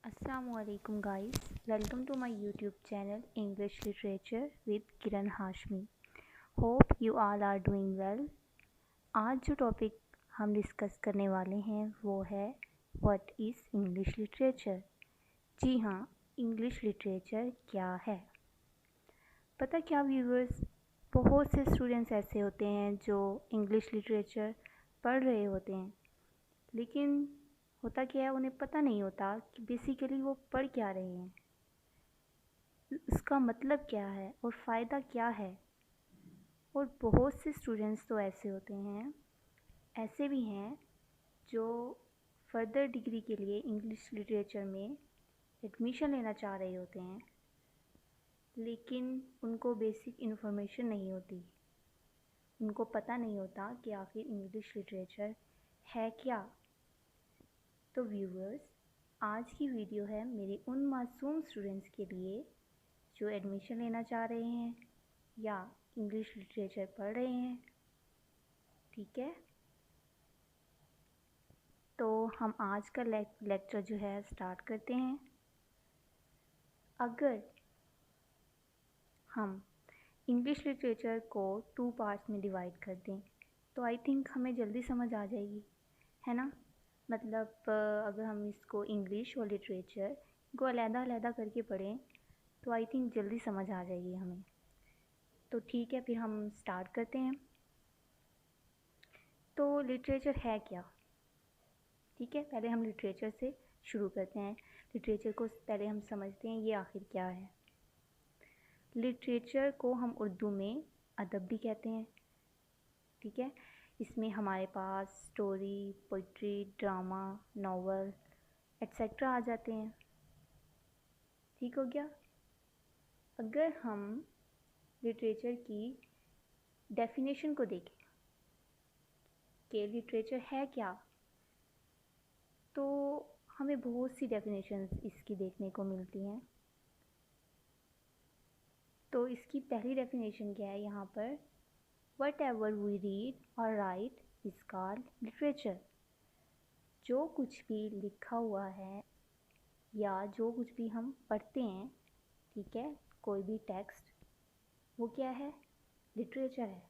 Assalamualaikum guys, welcome to my YouTube channel English Literature with Kiran Hashmi. Hope you all are doing well। आज जो topic हम discuss करने वाले हैं वो है व्हाट इज़ इंग्लिश लिटरेचर। जी हाँ, इंग्लिश लिटरेचर क्या है। पता क्या व्यूअर्स, बहुत से स्टूडेंट्स ऐसे होते हैं जो इंग्लिश लिटरेचर पढ़ रहे होते हैं, लेकिन होता क्या है, उन्हें पता नहीं होता कि बेसिकली वो पढ़ क्या रहे हैं, उसका मतलब क्या है और फ़ायदा क्या है। और बहुत से स्टूडेंट्स तो ऐसे होते हैं, ऐसे भी हैं जो फर्दर डिग्री के लिए इंग्लिश लिटरेचर में एडमिशन लेना चाह रहे होते हैं, लेकिन उनको बेसिक इन्फॉर्मेशन नहीं होती, उनको पता नहीं होता कि आखिर इंग्लिश लिटरेचर है क्या। तो व्यूअर्स, आज की वीडियो है मेरे उन मासूम स्टूडेंट्स के लिए जो एडमिशन लेना चाह रहे हैं या इंग्लिश लिटरेचर पढ़ रहे हैं। ठीक है, तो हम आज का लेक्चर जो है स्टार्ट करते हैं। अगर हम इंग्लिश लिटरेचर को 2 पार्ट्स में डिवाइड कर दें तो आई थिंक हमें जल्दी समझ आ जाएगी, है ना। मतलब अगर हम इसको इंग्लिश और लिटरेचर को अलग-अलग करके पढ़ें तो आई थिंक जल्दी समझ आ जाएगी हमें। तो ठीक है, फिर हम स्टार्ट करते हैं। तो लिटरेचर है क्या। ठीक है, पहले हम लिटरेचर से शुरू करते हैं। लिटरेचर को पहले हम समझते हैं ये आखिर क्या है। लिटरेचर को हम उर्दू में अदब भी कहते हैं। ठीक है, इसमें हमारे पास story, poetry, drama, novel etcetera आ जाते हैं। ठीक हो गया। अगर हम लिटरेचर की डेफिनेशन को देखें कि लिटरेचर है क्या, तो हमें बहुत सी डेफिनेशंस इसकी देखने को मिलती हैं। तो इसकी पहली डेफिनेशन क्या है यहाँ पर, वट एवर वी रीड और राइट इज़ कॉल्ड लिटरेचर। जो कुछ भी लिखा हुआ है या जो कुछ भी हम पढ़ते हैं, ठीक है, कोई भी टेक्स्ट, वो क्या है, लिटरेचर है।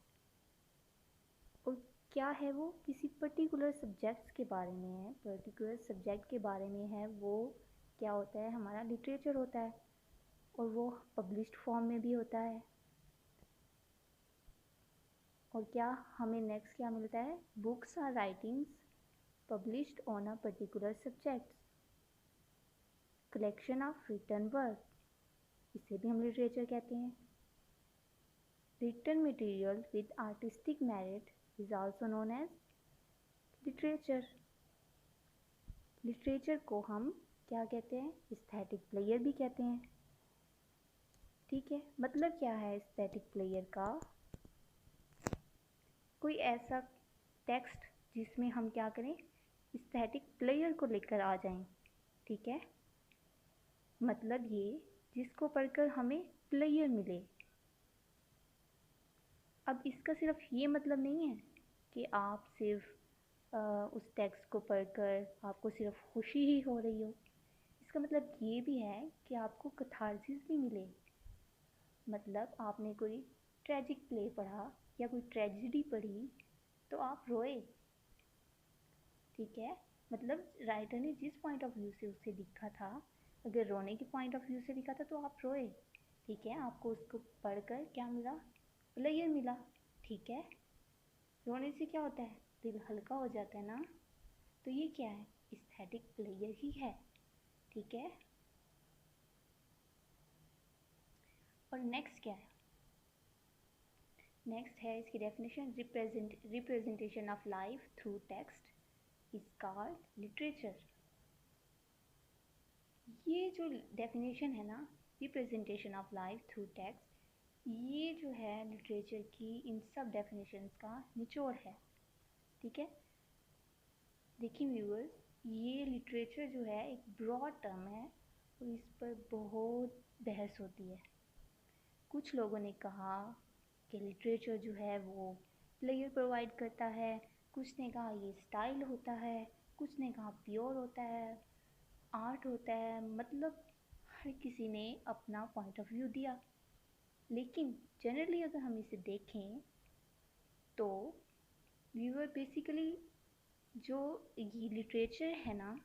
और क्या है वो, किसी पर्टिकुलर सब्जेक्ट्स के बारे में है, पर्टिकुलर सब्जेक्ट के बारे में है, वो क्या होता है, हमारा लिटरेचर होता है। और वो पब्लिश्ड फॉर्म में भी होता है। और क्या हमें नेक्स्ट क्या मिलता है, books are writings published on a particular subject, collection of written work, इसे भी हम लिटरेचर कहते हैं। Written material with artistic merit is also known as literature. Literature को हम क्या कहते हैं, एस्थेटिक प्लेयर भी कहते हैं। ठीक है, मतलब क्या है एस्थेटिक प्लेयर का, कोई ऐसा टेक्स्ट जिसमें हम क्या करें, एस्थेटिक प्लेयर को लेकर आ जाएं। ठीक है, मतलब ये जिसको पढ़कर हमें प्लेयर मिले। अब इसका सिर्फ ये मतलब नहीं है कि आप सिर्फ उस टेक्स्ट को पढ़कर आपको सिर्फ खुशी ही हो रही हो। इसका मतलब ये भी है कि आपको कैथार्सिस भी मिले। मतलब आपने कोई ट्रेजिक प्ले पढ़ा या कोई ट्रेजिडी पढ़ी तो आप रोए। ठीक है, मतलब राइटर ने जिस पॉइंट ऑफ व्यू से उसे लिखा था, अगर रोने के पॉइंट ऑफ व्यू से लिखा था तो आप रोए। ठीक है, आपको उसको पढ़कर क्या मिला, प्लेयर मिला। ठीक है, रोने से क्या होता है, दिल हल्का हो जाता है ना। तो ये क्या है, एस्थेटिक प्लेयर ही है। ठीक है, और नेक्स्ट क्या है, नेक्स्ट है इसकी definition, representation of life through text is called literature. ये जो डेफिनेशन है ना, representation of life through text, ये जो है लिटरेचर की इन सब डेफिनेशंस का निचोड़ है। ठीक है, देखिए व्यूअर्स, ये लिटरेचर जो है एक ब्रॉड टर्म है और इस पर बहुत बहस होती है। कुछ लोगों ने कहा कि लिटरेचर जो है वो प्लेयर प्रोवाइड करता है, कुछ ने कहा ये स्टाइल होता है, कुछ ने कहा प्योर होता है, आर्ट होता है मतलब हर किसी ने अपना पॉइंट ऑफ व्यू दिया, लेकिन जनरली अगर हम इसे देखें तो व्यूअर बेसिकली जो ये लिटरेचर है ना,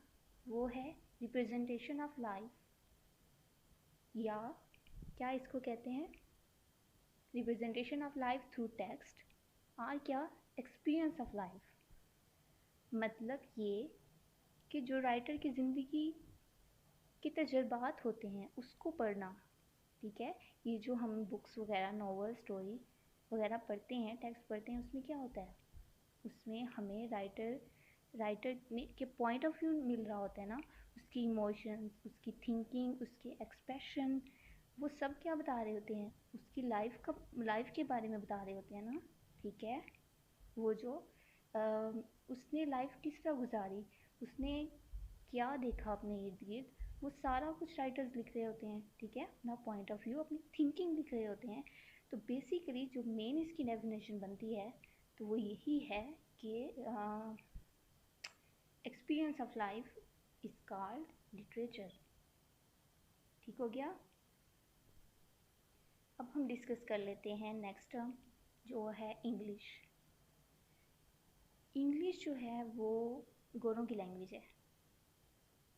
वो है रिप्रेजेंटेशन ऑफ लाइफ, या क्या इसको कहते हैं, representation of life through text, और क्या, एक्सपीरियंस ऑफ लाइफ। मतलब ये कि जो राइटर की ज़िंदगी के तजुर्बात होते हैं उसको पढ़ना, ठीक है। ये जो हम बुक्स वगैरह, नॉवल, स्टोरी वगैरह पढ़ते हैं, टेक्स्ट पढ़ते हैं, उसमें क्या होता है, उसमें हमें राइटर ने के पॉइंट ऑफ व्यू मिल रहा होता है ना, उसकी इमोशंस, उसकी थिंकिंग, उसके एक्सप्रेशन, वो सब क्या बता रहे होते हैं, उसकी लाइफ के बारे में बता रहे होते हैं ना, ठीक है। वो जो उसने लाइफ किस तरह गुजारी, उसने क्या देखा अपने इर्द गिर्द, वो सारा कुछ राइटर्स लिख रहे होते हैं, ठीक है। अपना पॉइंट ऑफ व्यू, अपनी थिंकिंग लिख रहे होते हैं। तो बेसिकली जो मेन इसकी डेफिनेशन बनती है तो वो यही है कि experience of life is called literature. ठीक हो गया। अब हम डिस्कस कर लेते हैं नेक्स्ट टर्म, जो है इंग्लिश। इंग्लिश जो है वो गोरों की लैंग्वेज है।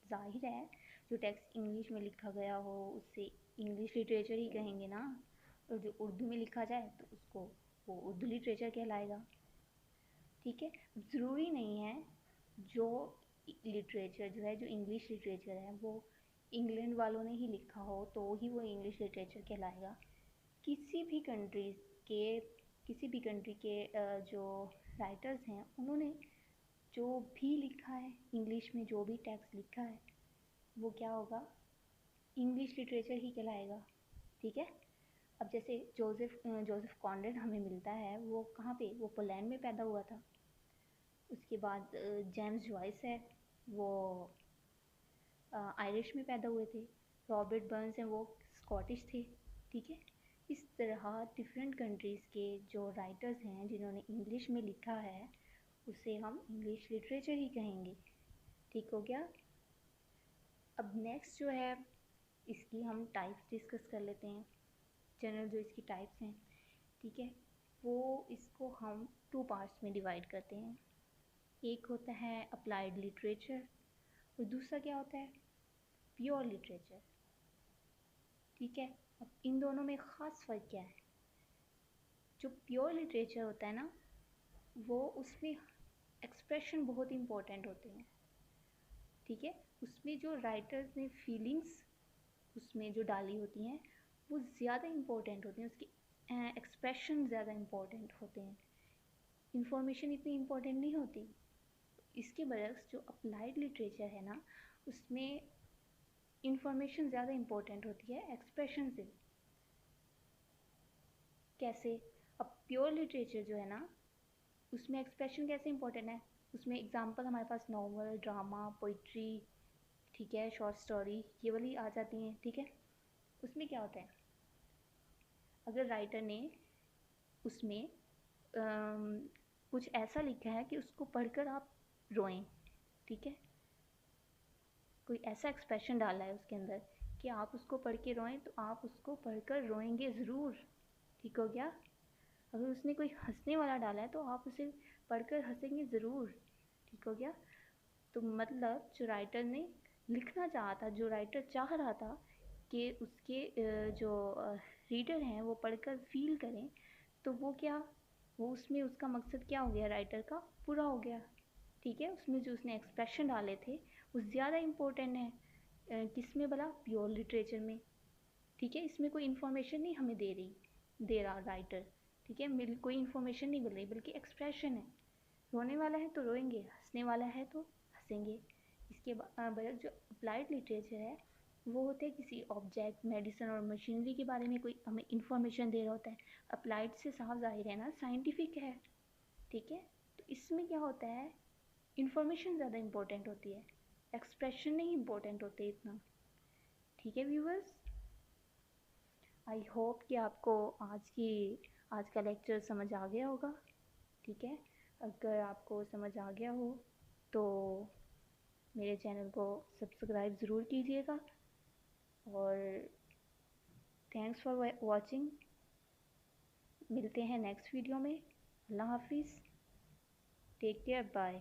जाहिर है जो टेक्स्ट इंग्लिश में लिखा गया हो उससे इंग्लिश लिटरेचर ही कहेंगे ना, और जो उर्दू में लिखा जाए तो उसको वो उर्दू लिटरेचर कहलाएगा, ठीक है। ज़रूरी नहीं है जो लिटरेचर जो है, जो इंग्लिश लिटरेचर है, वो इंग्लैंड वालों ने ही लिखा हो तो ही वो इंग्लिश लिटरेचर कहलाएगा। किसी भी कंट्रीज़ के किसी भी कंट्री के जो राइटर्स हैं, उन्होंने जो भी लिखा है इंग्लिश में, जो भी टेक्स्ट लिखा है, वो क्या होगा, इंग्लिश लिटरेचर ही कहलाएगा, ठीक है। अब जैसे जोसेफ कॉनरेड हमें मिलता है, वो कहाँ पे, वो पोलैंड में पैदा हुआ था। उसके बाद जेम्स जॉयस है, वो आयरिश में पैदा हुए थे। रॉबर्ट बर्न्स हैं, वो स्कॉटिश थे, ठीक है। इस तरह डिफरेंट कंट्रीज़ के जो राइटर्स हैं जिन्होंने इंग्लिश में लिखा है, उसे हम इंग्लिश लिटरेचर ही कहेंगे, ठीक हो गया। अब नेक्स्ट जो है, इसकी हम टाइप्स डिस्कस कर लेते हैं। जनरल जो इसकी टाइप्स हैं, ठीक है, वो इसको हम 2 पार्ट्स में डिवाइड करते हैं। एक होता है अप्लाइड लिटरेचर और दूसरा क्या होता है, प्योर लिटरेचर, ठीक है। अब इन दोनों में ख़ास फ़र्क क्या है। जो प्योर लिटरेचर होता है ना, वो उसमें एक्सप्रेशन बहुत इम्पोर्टेंट होते हैं, ठीक है। उसमें जो राइटर्स ने फीलिंग्स उसमें जो डाली होती हैं वो ज़्यादा इम्पोर्टेंट होती हैं, उसकी एक्सप्रेशन ज़्यादा इम्पोर्टेंट होते हैं, इंफॉर्मेशन इतनी इम्पोर्टेंट नहीं होती। इसके बरक्स जो अप्लाइड लिटरेचर है ना, उसमें इंफॉर्मेशन ज़्यादा इम्पोर्टेंट होती है एक्सप्रेशन से। कैसे, अब प्योर लिटरेचर जो है ना, उसमें एक्सप्रेशन कैसे इम्पोर्टेंट है, उसमें एग्जांपल हमारे पास नॉवल, ड्रामा, पोइट्री, ठीक है, शॉर्ट स्टोरी, ये वाली आ जाती हैं, ठीक है। उसमें क्या होता है, अगर राइटर ने उसमें कुछ ऐसा लिखा है कि उसको पढ़कर आप रोएं, ठीक है, कोई ऐसा एक्सप्रेशन डाला है उसके अंदर कि आप उसको पढ़ के रोएं, तो आप उसको पढ़कर रोएंगे ज़रूर, ठीक हो गया। अगर उसने कोई हंसने वाला डाला है तो आप उसे पढ़कर हंसेंगे ज़रूर, ठीक हो गया। तो मतलब जो राइटर ने लिखना चाहा था, जो राइटर चाह रहा था कि उसके जो रीडर हैं वो पढ़कर फील करें, तो वो क्या, वो उसमें उसका मकसद क्या हो गया, राइटर का पूरा हो गया, ठीक है। उसमें जो उसने एक्सप्रेशन डाले थे वो ज़्यादा इम्पोर्टेंट है किस में भला, प्योर लिटरेचर में, ठीक है। इसमें कोई इन्फॉर्मेशन नहीं हमें दे रहा राइटर, ठीक है, कोई इन्फॉर्मेशन नहीं मिल रही, बल्कि एक्सप्रेशन है। रोने वाला है तो रोएंगे, हंसने वाला है तो हंसेंगे। इसके बजाय जो अप्लाइड लिटरेचर है वो होते हैं किसी ऑब्जेक्ट, मेडिसिन और मशीनरी के बारे में कोई हमें इन्फॉर्मेशन दे रहा होता है। अप्लाइड से साफ जाहिर है ना, साइंटिफिक है, ठीक है। तो इसमें क्या होता है, इन्फॉर्मेशन ज़्यादा इम्पोर्टेंट होती है, एक्सप्रेशन नहीं इम्पोर्टेंट होते इतना, ठीक है व्यूवर्स। आई होप कि आपको आज का लेक्चर समझ आ गया होगा, ठीक है। अगर आपको समझ आ गया हो तो मेरे चैनल को सब्सक्राइब ज़रूर कीजिएगा और थैंक्स फॉर वॉचिंग। मिलते हैं नेक्स्ट वीडियो में। अल्लाह हाफिज़, टेक केयर, बाय।